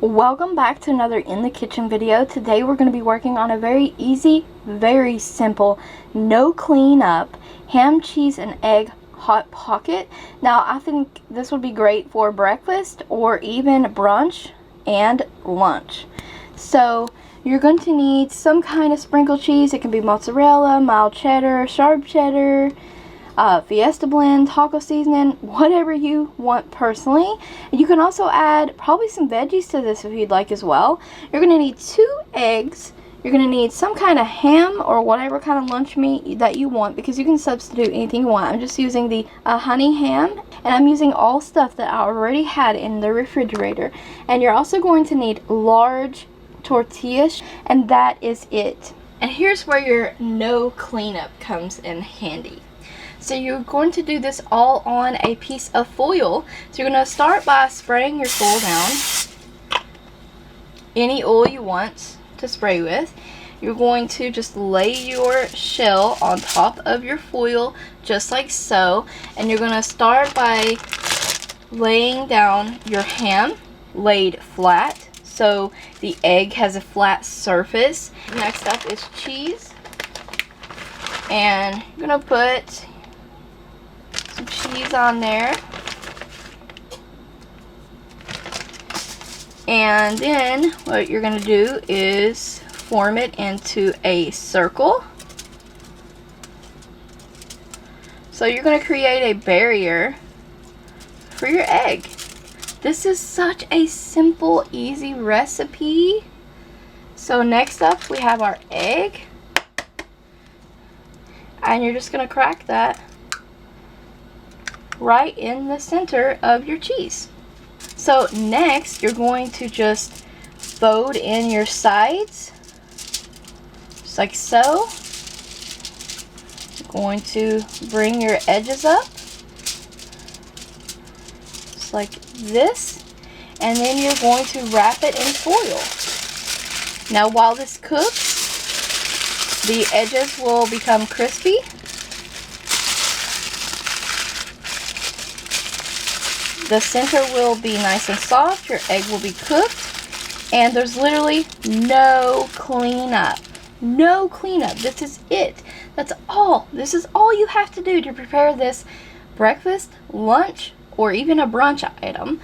Welcome back to another In the Kitchen video. Today we're going to be working on a very easy, very simple, no cleanup ham, cheese, and egg hot pocket. Now I think this would be great for breakfast or even brunch and lunch. So you're going to need some kind of sprinkled cheese. It can be mozzarella, mild cheddar, sharp cheddar, Fiesta blend, taco seasoning, whatever you want personally. You can also add probably some veggies to this if you'd like as well. You're going to need 2 eggs. You're going to need some kind of ham or whatever kind of lunch meat that you want, because you can substitute anything you want. I'm just using the honey ham, and I'm using all stuff that I already had in the refrigerator. And you're also going to need large tortillas, and that is it. And here's where your no cleanup comes in handy. So you're going to do this all on a piece of foil. So you're going to start by spraying your foil down. Any oil you want to spray with. You're going to just lay your shell on top of your foil, just like so. And you're going to start by laying down your ham laid flat, so the egg has a flat surface. Next up is cheese. And you're going to put some cheese on there, and then what you're going to do is form it into a circle. So you're going to create a barrier for your egg. This is such a simple, easy recipe. So next up we have our egg, and you're just going to crack that right in the center of your cheese. So next you're going to just fold in your sides, just like so. You're going to bring your edges up, just like this, and then you're going to wrap it in foil. Now while this cooks, the edges will become crispy. The center will be nice and soft, your egg will be cooked, and there's literally no cleanup. No cleanup. This is it. That's all. This is all you have to do to prepare this breakfast, lunch, or even a brunch item.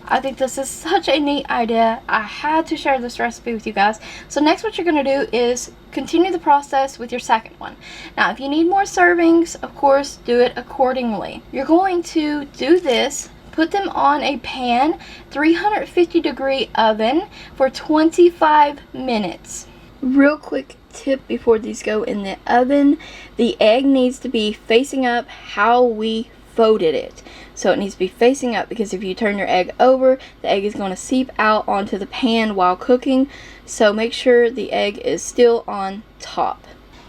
I think this is such a neat idea. I had to share this recipe with you guys. So next what you're going to do is continue the process with your second one. Now if you need more servings, of course, do it accordingly. You're going to do this, put them on a pan, 350-degree oven for 25 minutes. Real quick tip before these go in the oven, the egg needs to be facing up how we folded it. So it needs to be facing up, because if you turn your egg over, the egg is going to seep out onto the pan while cooking. So make sure the egg is still on top.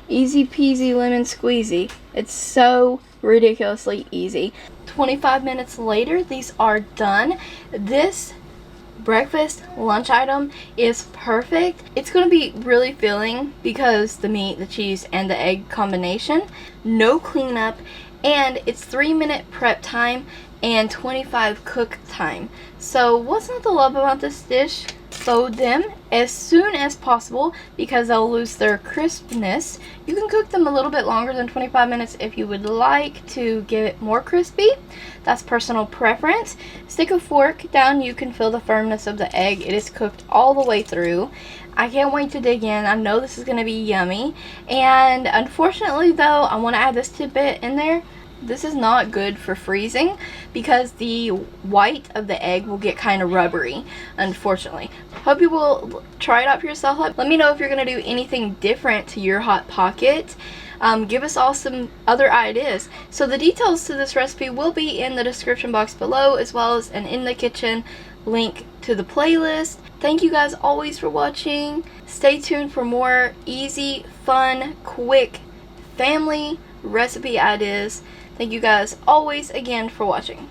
Easy peasy lemon squeezy. It's so ridiculously easy. 25 minutes later, these are done. This breakfast lunch item is perfect. It's going to be really filling because the meat, the cheese, and the egg combination. No cleanup. And it's 3-minute prep time and 25 cook time. So what's not to love about this dish? Fold them as soon as possible because they'll lose their crispness. You can cook them a little bit longer than 25 minutes if you would like to give it more crispy. That's personal preference. Stick a fork down. You can feel the firmness of the egg. It is cooked all the way through. I can't wait to dig in. I know this is going to be yummy. And unfortunately though, I want to add this tidbit in there. This is not good for freezing because the white of the egg will get kind of rubbery, unfortunately. Hope you will try it out for yourself. Let me know if you're going to do anything different to your Hot Pocket. Give us all some other ideas. So the details to this recipe will be in the description box below, as well as an In the Kitchen link to the playlist. Thank you guys always for watching. Stay tuned for more easy, fun, quick family recipe ideas. Thank you guys always again for watching.